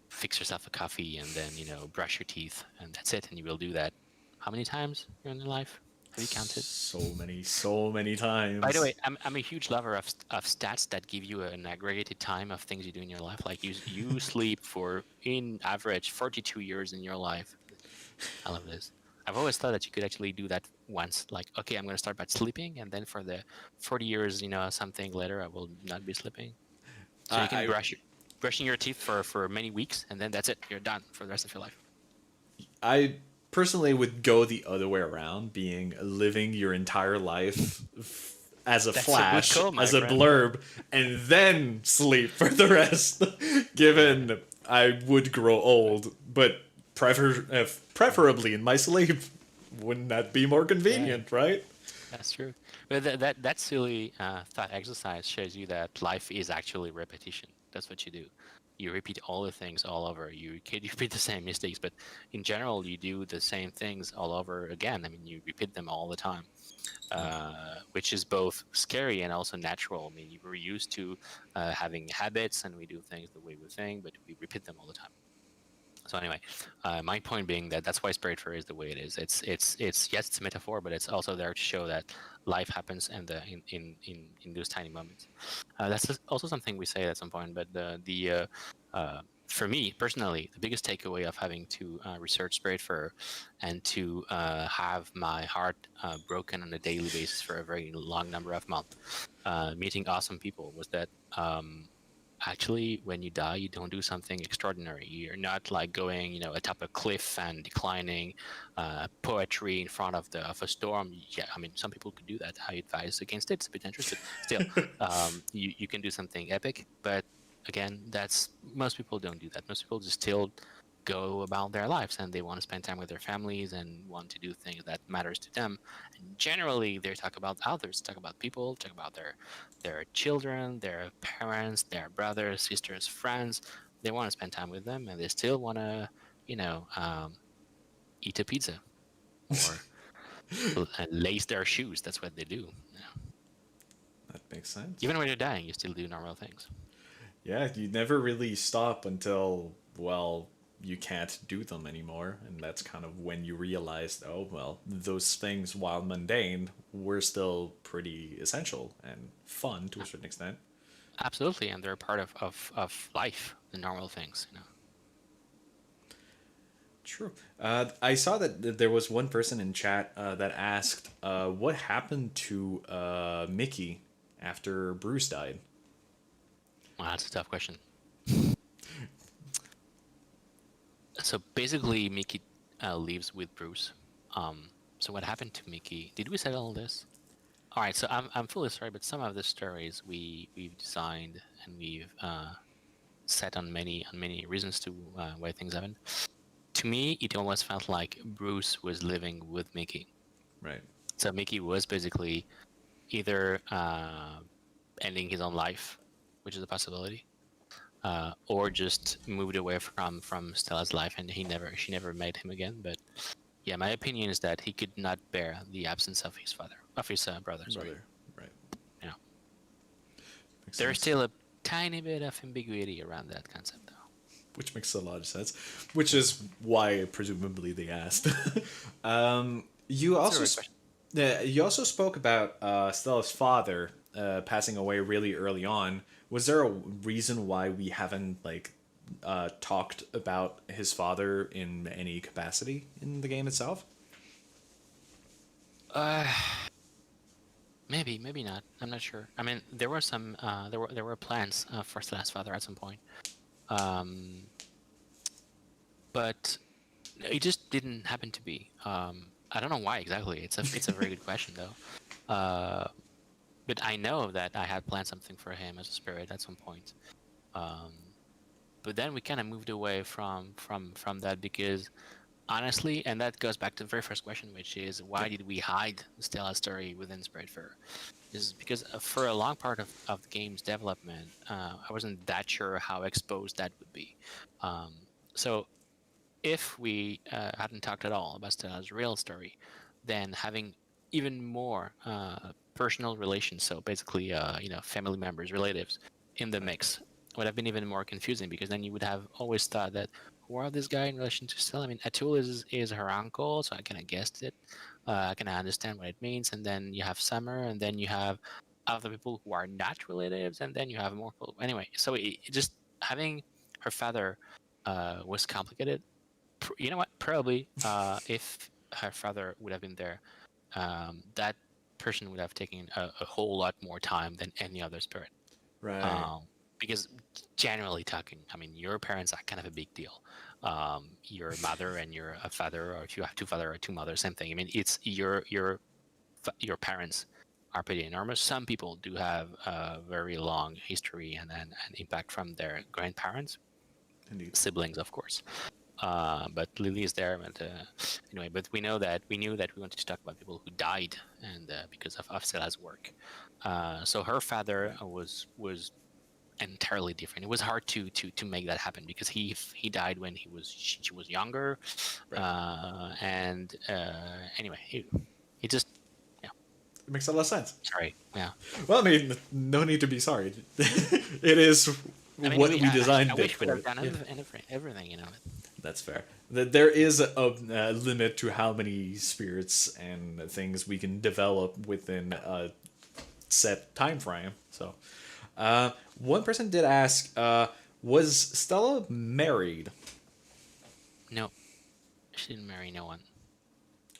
fix yourself a coffee and then brush your teeth, and that's it. And you will do that how many times in your life? Have you counted? So many By the way, times. I'm a huge lover of stats that give you an aggregated time of things you do in your life. Like you sleep for in average 42 years in your life. I love this. I've always thought that you could actually do that once. Like, okay, I'm going to start by sleeping, and then for the 40 years, something later, I will not be sleeping. So you can I brushing your teeth for many weeks, and then that's it. You're done for the rest of your life. I personally would go the other way around, being living your entire life as a That's a good flash, call, my as a friend. blurb, and then sleep for the rest. Given I would grow old, but preferably in my sleep. Wouldn't that be more Yeah, convenient, right? that's true. But that silly thought exercise shows you that life is actually repetition. That's what you do. You repeat all the things all over. You repeat the same mistakes, but in general, you do the same things all over again. I mean, you repeat them all the time, which is both scary and also natural. I mean, we're used to having habits, and we do things the way we think, but we repeat them all the time. So anyway, my point being that that's why Spiritfarer is the way it is. It's yes, it's a metaphor, but it's also there to show that life happens in those tiny moments. That's also something we say at some point. But for me personally, the biggest takeaway of having to research Spiritfarer and to have my heart broken on a daily basis for a very long number of months, meeting awesome people, was that. Actually, when you die, you don't do something extraordinary. You're not like going, atop a cliff and declining poetry in front of a storm. Yeah, I mean, some people could do that. I advise against it. It's a bit dangerous, but still, you can do something epic. But again, most people don't do that. Most people just still go about their lives, and they want to spend time with their families and want to do things that matters to them. And generally, they talk about others, talk about people, talk about their children, their parents, their brothers, sisters, friends. They want to spend time with them, and they still want to, you know, um, eat a pizza or lace their shoes. That's what they do. That makes sense. Even when you're dying, you still do normal things. Yeah, you never really stop until, well, you can't do them anymore. And that's kind of when you realize, oh, well, those things, while mundane, were still pretty essential and fun to a certain extent. Absolutely, and they're part of life, the normal things. True. I saw that there was one person in chat that asked, what happened to Mickey after Bruce died? Well, that's a tough question. So basically, Mickey leaves with Bruce. So what happened to Mickey? Did we settle all this? All right. So I'm fully sorry, but some of the stories we've designed and we've set on many reasons to why things happened. To me, it almost felt like Bruce was living with Mickey. Right. So Mickey was basically either ending his own life, which is a possibility, or just moved away from Stella's life, and she never met him again. But yeah, my opinion is that he could not bear the absence of his brother. Sorry, Brother. Right. yeah. Makes There's sense. still a tiny bit of ambiguity around that concept, though. Which makes a lot of sense. Which is why, presumably, they asked. You That's a also great question. you also spoke about Stella's father passing away really early on. Was there a reason why we haven't talked about his father in any capacity in the game itself? Uh, maybe not. I'm not sure. I mean, there were some there were plans for Stella's father at some point, um, but it just didn't happen to be. I don't know why exactly. It's a very good question though. But I know that I had planned something for him as a spirit at some point. Um, but then we kind of moved away from that because honestly, and that goes back to the very first question, which is why Yep. did we hide Stella's story within Spiritfarer? Is because for a long part of the game's development, I wasn't that sure how exposed that would be. Um, so if we hadn't talked at all about Stella's real story, then having even more personal relations, so basically, family members, relatives, in the Right. mix, would have been even more confusing because then you would have always thought that who are this guy in relation to Stella? I mean, Atul is her uncle, so I kind of guessed it. I kind of understand what it means, and then you have Summer, and then you have other people who are not relatives, and then you have more people. Anyway, so it just having her father was complicated. You know what? Probably if her father would have been there, that person would have taken a whole lot more time than any other spirit. Right. Um, because generally talking, I mean, your parents are kind of a big deal. Your mother and your father, or if you have two father or two mothers, same thing. I mean, it's your parents are pretty enormous. Some people do have a very long history and then an impact from their grandparents, Indeed. siblings, of course. But Lily is there. But anyway, but we knew that we wanted to talk about people who died, and because of Stella's work. So her father was entirely different. It was hard to make that happen because he died when she was younger, Right. and anyway, he just It makes a lot of sense. sorry, yeah. Well, I mean, no need to be sorry. It is I mean, what we designed I it wish we'd for. have done Yeah. everything, you know. That's fair. There is a limit to how many spirits and things we can develop within a set time frame. So, one person did ask, was Stella married? No, she didn't marry no one.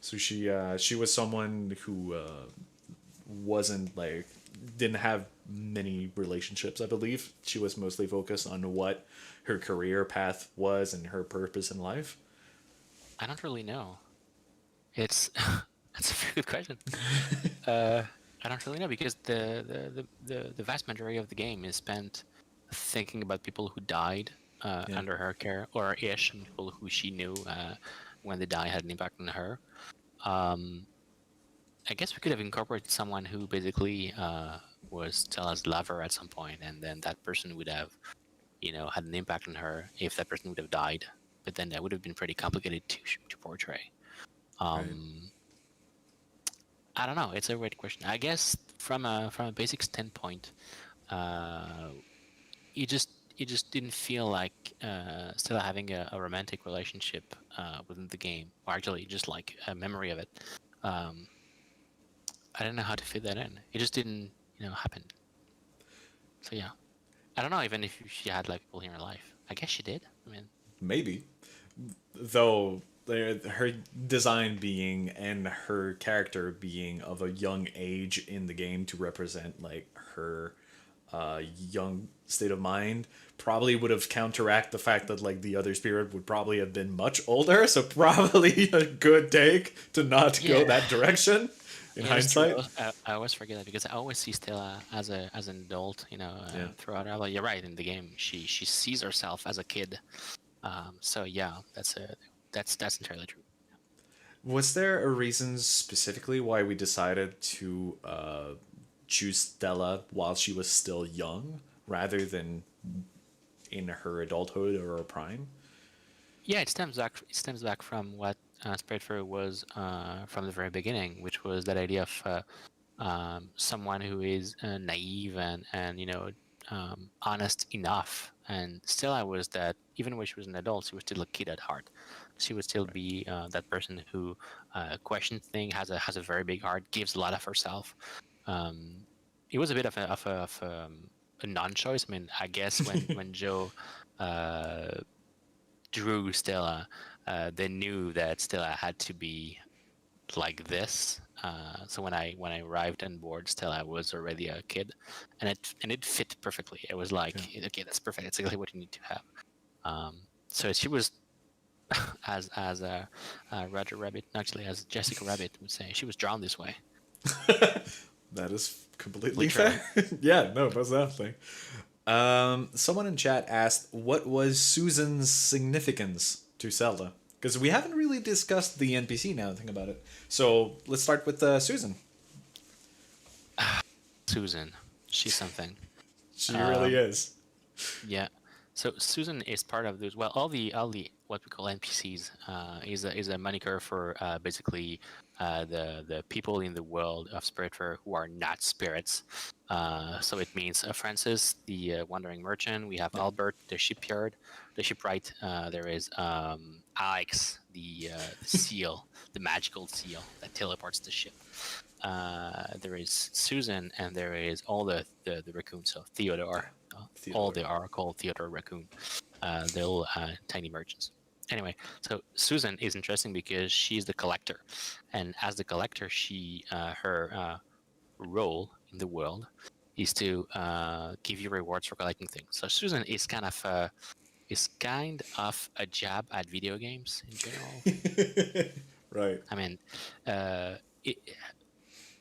So she was someone who wasn't like didn't have many relationships. I believe she was mostly focused on what her career path was and her purpose in life. I don't really know. It's that's a very good question. Uh, I don't really know because the vast majority of the game is spent thinking about people who died Yeah. under her care, or ish, and people who she knew when they died had an impact on her. Um, I guess we could have incorporated someone who basically was Stella's lover at some point, and then that person would have, had an impact on her if that person would have died. But then that would have been pretty complicated to portray. Right. Um, I don't know. It's a weird question. I guess from a basic standpoint, uh, it just didn't feel like Stella having a romantic relationship within the game, or actually just like a memory of it. Um, I don't know how to fit that in. It just didn't, happen. So yeah, I don't know even if she had like people in her life. I guess she did. I mean, Maybe. Though her design being and her character being of a young age in the game to represent like her young state of mind probably would have counteract the fact that like the other spirit would probably have been much older, so probably a good take to not go yeah, that direction in yeah, that's true. hindsight. I always forget that because I always see Stella as an adult, Yeah. throughout her life. You're right. In the game, she sees herself as a kid. So yeah, that's entirely true. Was there a reason specifically why we decided to choose Stella while she was still young rather than in her adulthood or her prime? Yeah, it stems back from what Spiritfarer was from the very beginning, which was that idea of someone who is naive and honest enough. And still, I was that even when she was an adult, she was still a kid at heart. She would still be that person who questions things, has a very big heart, gives a lot of herself. Um, it was a bit of a non-choice. I mean, I guess when Joe uh, drew Stella, they knew that Stella had to be like this. So when I arrived on board, Stella I was already a kid, and it fit perfectly. It was like, Yeah. okay, that's perfect. It's exactly what you need to have. So she was, as Roger Rabbit, actually as Jessica Rabbit would say, she was drawn this way, That is completely literally. fair. Yeah, no, most definitely. Someone in chat asked, what was Susan's significance to Zelda? Because we haven't really discussed the NPC now, think about it. So let's start with Susan. Susan, she's something. She really Um, is. Yeah. So Susan is part of those. Well, all the what we call NPCs is a moniker for basically the people in the world of Spiritfarer who are not spirits. So it means Francis, the wandering merchant. We have Yeah. Albert, the shipwright. There is Alex, the seal, the magical seal that teleports the ship. There is Susan, and there is all the raccoons. So Theodore, Yeah. all Theodore. they are called Theodore Raccoon. They're all tiny merchants. Anyway, so Susan is interesting because she's the collector, and as the collector, her role in the world is to give you rewards for collecting things. So Susan is kind of a jab at video games in general. Right. I mean, uh, it,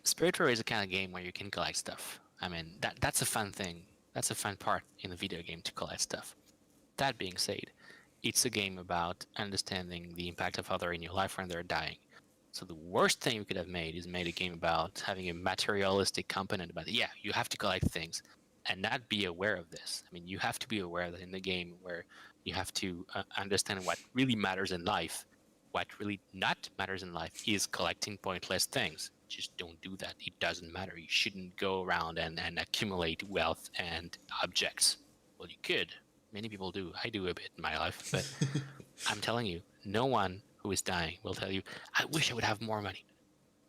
Spiritfarer is a kind of game where you can collect stuff. I mean, that's a fun thing. That's a fun part in the video game to collect stuff. That being said, it's a game about understanding the impact of other in your life when they're dying. So the worst thing you could have made is made a game about having a materialistic component about it. Yeah, you have to collect things and not be aware of this. I mean, you have to be aware that in the game where you have to understand what really matters in life, what really not matters in life is collecting pointless things. Just don't do that. It doesn't matter. You shouldn't go around and accumulate wealth and objects. Well, you could. Many people do. I do a bit in my life, but I'm telling you, no one who is dying will tell you, I wish I would have more money.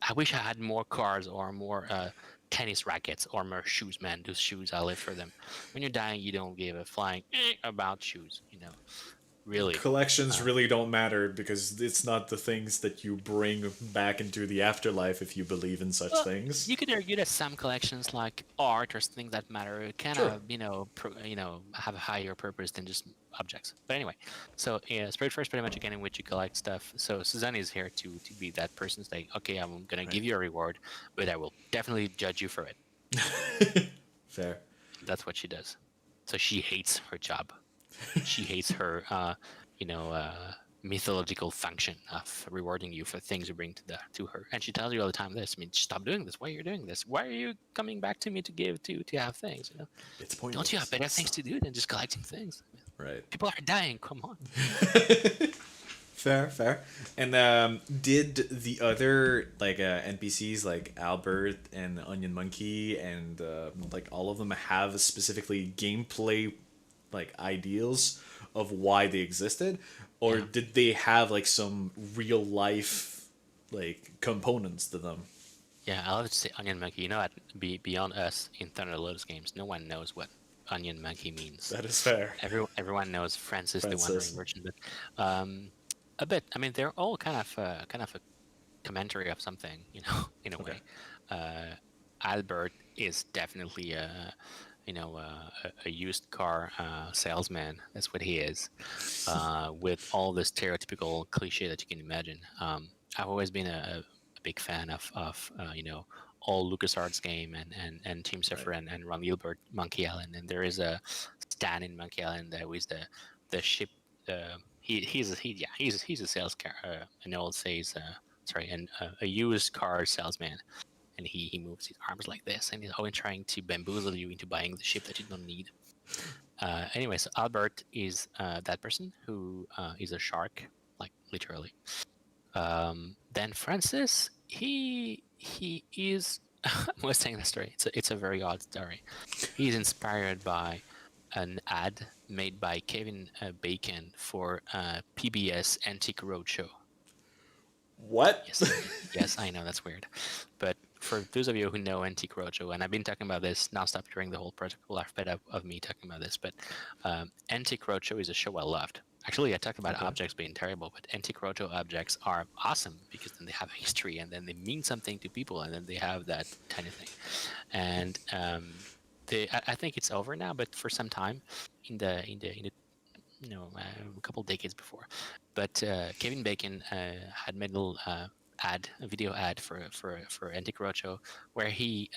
I wish I had more cars or more tennis rackets or more shoes, man. Those shoes, I live for them. When you're dying, you don't give a flying about shoes, really. Collections really don't matter because it's not the things that you bring back into the afterlife if you believe in such Well, things. you could argue that some collections like art or things that matter kind Sure. of, have a higher purpose than just objects. But anyway, so Spiritfarer is pretty much a game in which you collect stuff. So Suzanne is here to be that person saying, okay, I'm gonna give you a reward, but I will definitely judge you for it. Fair. That's what she does. So she hates her job. She hates her, mythological function of rewarding you for things you bring to her. And she tells you all the time this. I mean, stop doing this. Why are you doing this? Why are you coming back to me to give to have things? It's pointless. Don't you have better things to do than just collecting things? Right. People are dying. Come on. Fair, fair. And did the other NPCs like Albert and Onion Monkey and all of them have specifically gameplay ideals of why they existed, or Yeah. did they have some real life components to them? Yeah, I love to say Onion Monkey. Beyond us in Thunder Lotus games, no one knows what Onion Monkey means. That is fair. Everyone knows Francis the Francis. Wandering Merchant, but a bit. I mean, they're all kind of a commentary of something, in a Okay. way. Albert is definitely a used car salesman. That's what he is, with all the stereotypical cliche that you can imagine. I've always been a big fan of all LucasArts game and Team Zephyr and Ron Gilbert Monkey Island, and there is a Stan in Monkey Island that was the ship. He's a sales car. An old says a used car salesman, and he moves his arms like this, and he's always trying to bamboozle you into buying the ship that you don't need. Anyway, so Albert is that person who is a shark, like literally. Then Francis, he is. I was saying the story. It's a very odd story. He's inspired by an ad made by Kevin Bacon for PBS Antique Roadshow. What? Yes, I know that's weird, but for those of you who know Antique Roadshow, and I've been talking about this nonstop during the whole project, well, I've fed up of me talking about this, but Antique Roadshow is a show I loved. Actually, I talked about objects being terrible, but Antique Roadshow objects are awesome because then they have a history, and then they mean something to people, and then they have that tiny thing. And I think it's over now, but for some time, in the a couple decades before. But Kevin Bacon had made a video ad for Antique Roadshow where he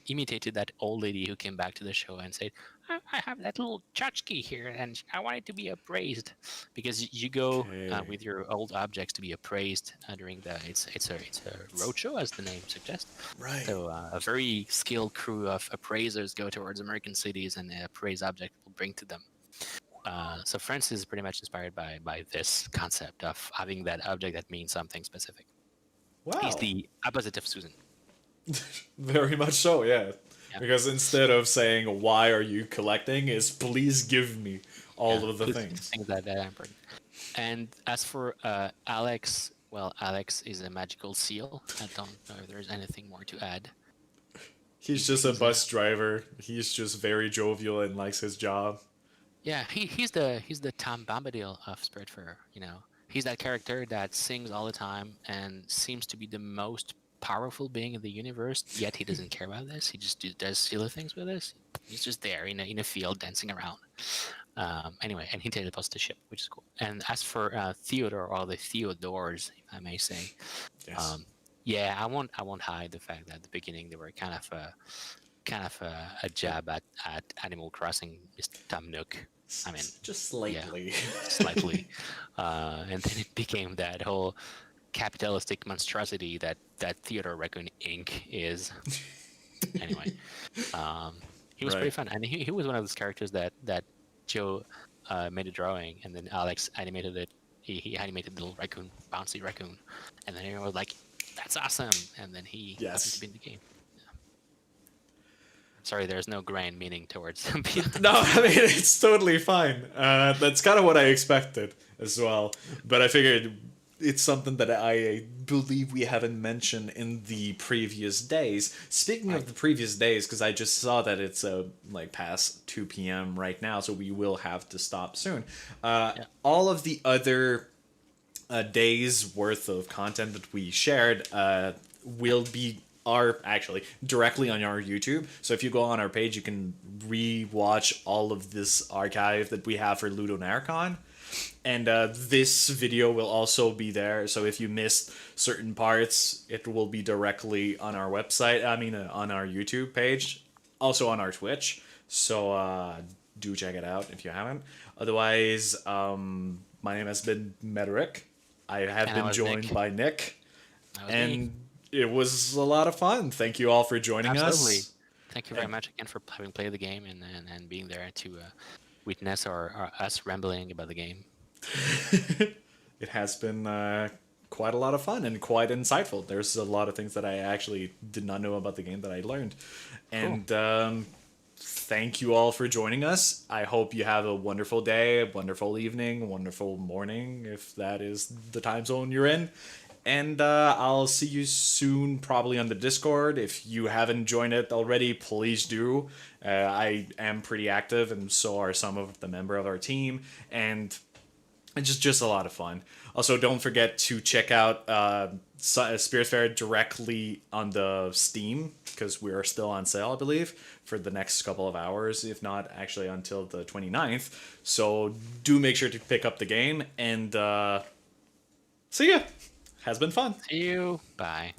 imitated that old lady who came back to the show and said, I have that little tchotchke here and I want it to be appraised, because you go with your old objects to be appraised during it's a roadshow, as the name suggests. Right. So a very skilled crew of appraisers go towards American cities and appraise objects will bring to them. So Francis is pretty much inspired by this concept of having that object that means something specific. Wow. He's the opposite of Susan. Very much so, yeah. Because instead of saying, why are you collecting, is please give me all of the things. Things that are important. And as for Alex, well, Alex is a magical seal. I don't know if there's anything more to add. He's just a bus driver. He's just very jovial and likes his job. Yeah, he's the Tom Bombadil of Spiritfarer. You know, he's that character that sings all the time and seems to be the most powerful being in the universe. Yet he doesn't care about this. He just does silly things with this. He's just there in a field dancing around. Anyway, and he teleports the ship, which is cool. And as for Theodore or the Theodores, if I may say, Yes. um, yeah, I won't hide the fact that at the beginning they were kind of a jab at Animal Crossing, Mr. Tom Nook. I mean, Just yeah, slightly. slightly, and then it became that whole capitalistic monstrosity that Theodore Raccoon Inc. is. Anyway, he was pretty Right. fun, and he was one of those characters that Joe made a drawing, and then Alex animated it. He animated the little raccoon, bouncy raccoon, and then everyone was like, "That's awesome!" And then he happened to Yes. be in the game. Sorry, there's no grand meaning towards beyond. No, I mean it's totally fine. That's kind of what I expected as well. But I figured it's something that I believe we haven't mentioned in the previous days. Speaking Right. of the previous days, because I just saw that it's like past 2 p.m. right now, so we will have to stop soon. Yeah. All of the other a day's worth of content that we shared will be are actually directly on our YouTube. So if you go on our page, you can re-watch all of this archive that we have for LudoNarraCon. And this video will also be there. So if you missed certain parts, it will be directly on our website. I mean, on our YouTube page, also on our Twitch. So do check it out if you haven't. Otherwise, my name has been Mederick. I have And I been was joined Nick. by Nick, That was me. and it was a lot of fun. Thank you all for joining Absolutely. us. Thank you very And much again for having played the game and being there to witness our us rambling about the game. it has been quite a lot of fun and quite insightful. There's a lot of things that I actually did not know about the game that I learned. Cool. And thank you all for joining us. I hope you have a wonderful day, a wonderful evening, a wonderful morning, if that is the time zone you're in. And I'll see you soon, probably on the Discord. If you haven't joined it already, please do. I am pretty active, and so are some of the member of our team. And it's just a lot of fun. Also, don't forget to check out Spiritfarer directly on the Steam, because we are still on sale, I believe, for the next couple of hours, if not actually until the 29th. So do make sure to pick up the game, and see ya. Has been fun. See you. Bye.